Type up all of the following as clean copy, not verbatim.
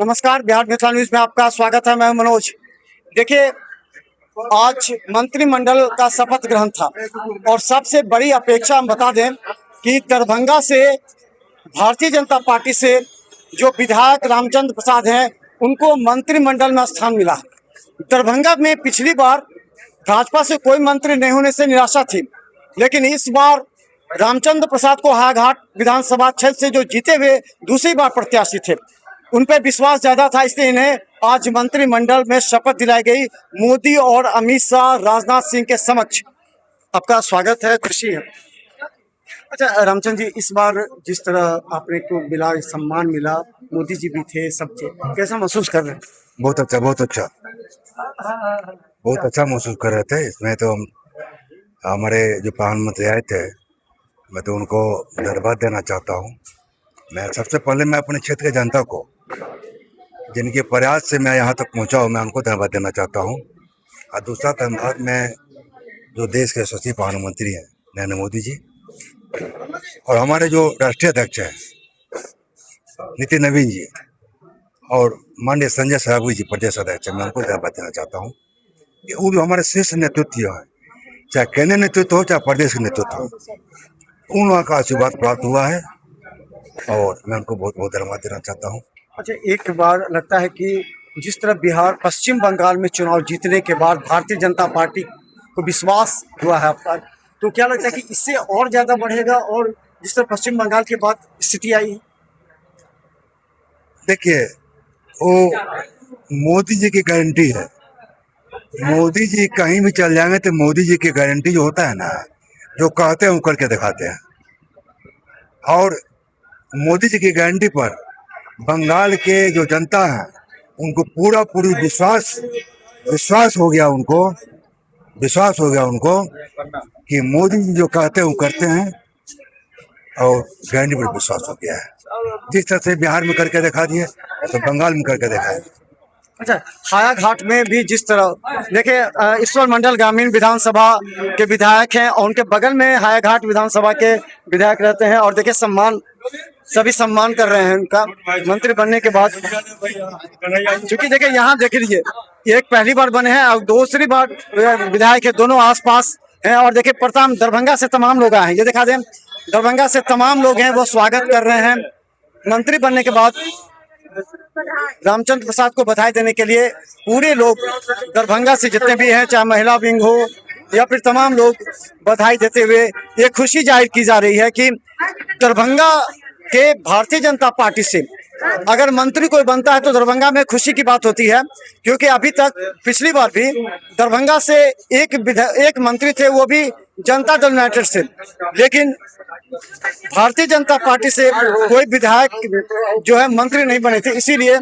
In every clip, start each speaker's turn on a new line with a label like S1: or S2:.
S1: नमस्कार, बिहार मिथिला न्यूज में आपका स्वागत है। मैं मनोज। देखिए, आज मंत्रिमंडल का शपथ ग्रहण था और सबसे बड़ी अपेक्षा हम बता दें कि दरभंगा से भारतीय जनता पार्टी से जो विधायक रामचंद्र प्रसाद हैं, उनको मंत्रिमंडल में स्थान मिला। दरभंगा में पिछली बार भाजपा से कोई मंत्री नहीं होने से निराशा थी, लेकिन इस बार रामचंद्र प्रसाद को हायाघाट विधानसभा क्षेत्र से जो जीते हुए दूसरी बार प्रत्याशी थे, उन पर विश्वास ज्यादा था, इसलिए इन्हें आज मंत्रिमंडल में शपथ दिलाई गई। मोदी और अमित शाह, राजनाथ सिंह के समक्ष आपका स्वागत है, खुशी है। अच्छा रामचंद्र जी, इस बार जिस तरह आपने को मिला, सम्मान मिला, मोदी जी भी थे, सब थे, कैसा महसूस कर रहे हैं?
S2: बहुत अच्छा, बहुत अच्छा, बहुत अच्छा महसूस कर रहे थे। इसमें तो हमारे जो प्रधानमंत्री आए थे, मैं तो उनको धन्यवाद देना चाहता हूँ। मैं सबसे पहले मैं अपने क्षेत्र के जनता को, जिनके प्रयास से मैं यहाँ तक पहुँचा हूँ, मैं उनको धन्यवाद देना चाहता हूँ। और दूसरा धन्यवाद मैं जो देश के यशस्वी प्रधानमंत्री हैं नरेंद्र मोदी जी, और हमारे जो राष्ट्रीय अध्यक्ष हैं नितिन नवीन जी, और माननीय संजय सरावगी जी प्रदेश अध्यक्ष, मैं उनको धन्यवाद देना चाहता हूँ कि वो जो हमारे शीर्ष नेतृत्व है, चाहे केंद्रीय नेतृत्व हो चाहे प्रदेश के नेतृत्व हो, उन लोगों का आशीर्वाद प्राप्त हुआ है और मैं उनको बहुत बहुत धन्यवाद देना चाहता हूँ।
S1: अच्छा, एक बार लगता है कि जिस तरह बिहार पश्चिम बंगाल में चुनाव जीतने के बाद भारतीय जनता पार्टी को विश्वास हुआ है आपका, तो क्या लगता है कि इससे और ज्यादा बढ़ेगा? और जिस तरह पश्चिम बंगाल के बाद स्थिति आई है,
S2: देखिए, वो मोदी जी की गारंटी है। मोदी जी कहीं भी चल जाएंगे तो मोदी जी की गारंटी जो होता है ना, जो कहते हैं वो करके दिखाते हैं। और मोदी जी की गारंटी पर बंगाल के जो जनता है, उनको पूरी विश्वास हो गया उनको कि मोदी जी जो कहते हैं वो करते हैं, और गारंटी पर विश्वास हो गया है। जिस तरह से बिहार में करके दिखा दिए, तो बंगाल में करके दिखाए।
S1: अच्छा, हायाघाट में भी जिस तरह देखिए, ईश्वर मंडल ग्रामीण विधानसभा के विधायक हैं और उनके बगल में हायाघाट विधानसभा के विधायक रहते हैं, और देखिए सभी सम्मान कर रहे हैं उनका मंत्री बनने के बाद। क्योंकि देखिए यहाँ देख लीजिए, एक पहली बार बने हैं और दूसरी बार विधायक है, दोनों आसपास हैं। और देखिए प्रथम दरभंगा से तमाम लोग आए हैं, ये दिखा दें, दरभंगा से तमाम लोग हैं, वो स्वागत कर रहे हैं मंत्री बनने के बाद। रामचंद्र प्रसाद को बधाई देने के लिए पूरे लोग दरभंगा से जितने भी हैं, चाहे महिला विंग हो या फिर तमाम लोग, बधाई देते हुए ये खुशी जाहिर की जा रही है कि दरभंगा के भारतीय जनता पार्टी से अगर मंत्री कोई बनता है तो दरभंगा में खुशी की बात होती है। क्योंकि अभी तक पिछली बार भी दरभंगा से एक मंत्री थे, वो भी जनता दल यूनाइटेड से, लेकिन भारतीय जनता पार्टी से कोई विधायक जो है मंत्री नहीं बने थे। इसीलिए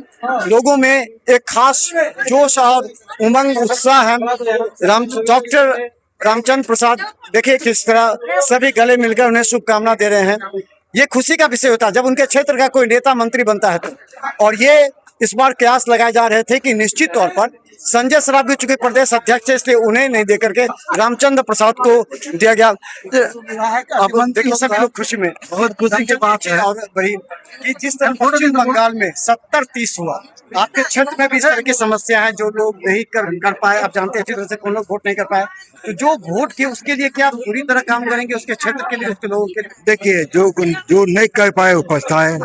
S1: लोगों में एक खास जोश और उमंग, उत्साह है। डॉक्टर रामचंद्र प्रसाद देखिए किस तरह सभी गले मिलकर उन्हें शुभकामना दे रहे हैं। ये खुशी का विषय होता है जब उनके क्षेत्र का कोई नेता मंत्री बनता है तो। और ये इस बार कयास लगाए जा रहे थे कि निश्चित तौर पर संजय सरावगी चूंकि प्रदेश अध्यक्ष है, इसलिए उन्हें नहीं देकर के रामचंद्र प्रसाद को दिया गया। आप देखिए सभी लोग खुशी में, बहुत खुशी की बात है। और वही कि जिस तरह पश्चिम बंगाल में 70-30 हुआ, आपके क्षेत्र में भी इस तरह की समस्या है, जो लोग नहीं कर पाए, आप जानते हैं अच्छी तरह से कौन लोग वोट नहीं कर पाए, तो जो वोट किए उसके लिए क्या पूरी तरह काम करेंगे उसके क्षेत्र के लिए, उसके लोगों के लिए?
S2: देखिए, जो नहीं कर पाए वो पछताए,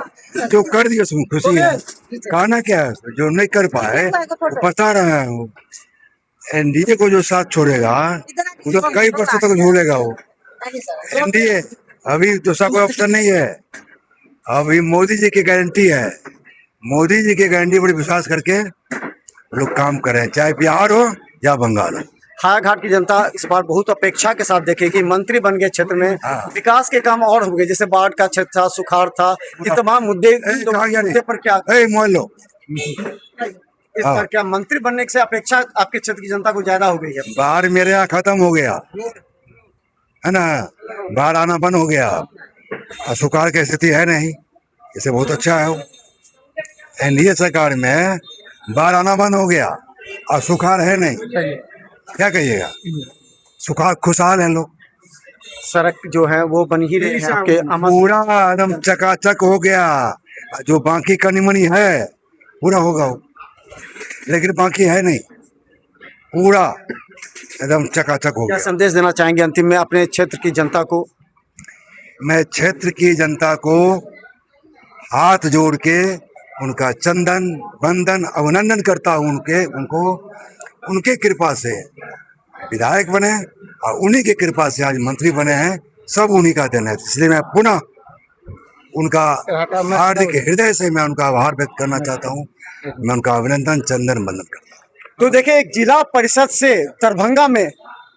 S2: जो कर दिए उसमें खुशी है। कहना क्या है, जो नहीं कर पाए वो पछता रहा है। एनडीए को जो साथ छोड़ेगा वो तो कई वर्षों तक झूलेगा। वो एनडीए अभी दूसरा कोई ऑप्शन नहीं है, अभी मोदी जी की गारंटी है। मोदी जी की गारंटी पर विश्वास करके लोग काम कर रहे हैं, चाहे बिहार हो या बंगाल हो।
S1: हायाघाट की जनता इस बार बहुत अपेक्षा के साथ देखेगी। मंत्री बन गए क्षेत्र में, विकास के काम और हो गए, जैसे बाढ़ का क्षेत्र था, सुखाड़ था, ये तमाम मुद्दे पर क्या
S2: मान लो
S1: इस बार क्या मंत्री बनने से अपेक्षा आपके क्षेत्र की जनता को ज्यादा हो गई है?
S2: बाढ़ मेरे यहाँ खत्म हो गया है ना, बाढ़ आना बंद हो गया, सुखाड़ की स्थिति है नहीं, इसे बहुत अच्छा है। एनडीए सरकार में बाढ़ आना बंद हो गया और सुखाड़ है नहीं, क्या कहिएगा, सुखाड़ खुशहाल है लोग।
S1: सड़क जो है वो बन ही रही है आपके
S2: पूरा एकदम चकाचक हो गया, जो बाकी कनी मनी है पूरा होगा वो, लेकिन बाकी है नहीं, पूरा एकदम चकाचक हो
S1: क्या
S2: गया।
S1: संदेश देना चाहेंगे अंतिम में अपने क्षेत्र की जनता को?
S2: मैं क्षेत्र की जनता को हाथ जोड़ के उनका चंदन बंदन अभिनंदन करता हूँ, उनको उनके कृपा से विधायक बने और उन्हीं की कृपा से आज मंत्री बने हैं, सब उन्हीं का देन है। इसलिए मैं पुनः उनका हार्दिक हृदय से मैं उनका आभार व्यक्त करना चाहता हूँ। मैं उनका अभिनंदन चंदन बंदन करता हूँ।
S1: तो देखिए, एक जिला परिषद से दरभंगा में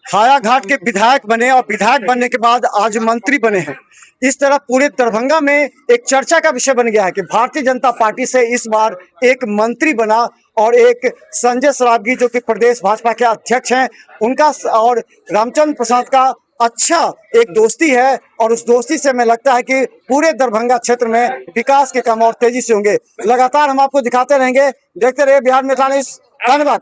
S1: हायाघाट के विधायक बने और विधायक बनने के बाद आज मंत्री बने हैं। इस तरह पूरे दरभंगा में एक चर्चा का विषय बन गया है कि भारतीय जनता पार्टी से इस बार एक मंत्री बना और एक संजय सरावगी जो कि प्रदेश भाजपा के अध्यक्ष हैं, उनका और रामचंद्र प्रसाद का अच्छा एक दोस्ती है और उस दोस्ती से हमें लगता है कि पूरे दरभंगा क्षेत्र में विकास के काम और तेजी से होंगे। लगातार हम आपको दिखाते रहेंगे। देखते रहिए बिहार मित्र न्यूज़। धन्यवाद।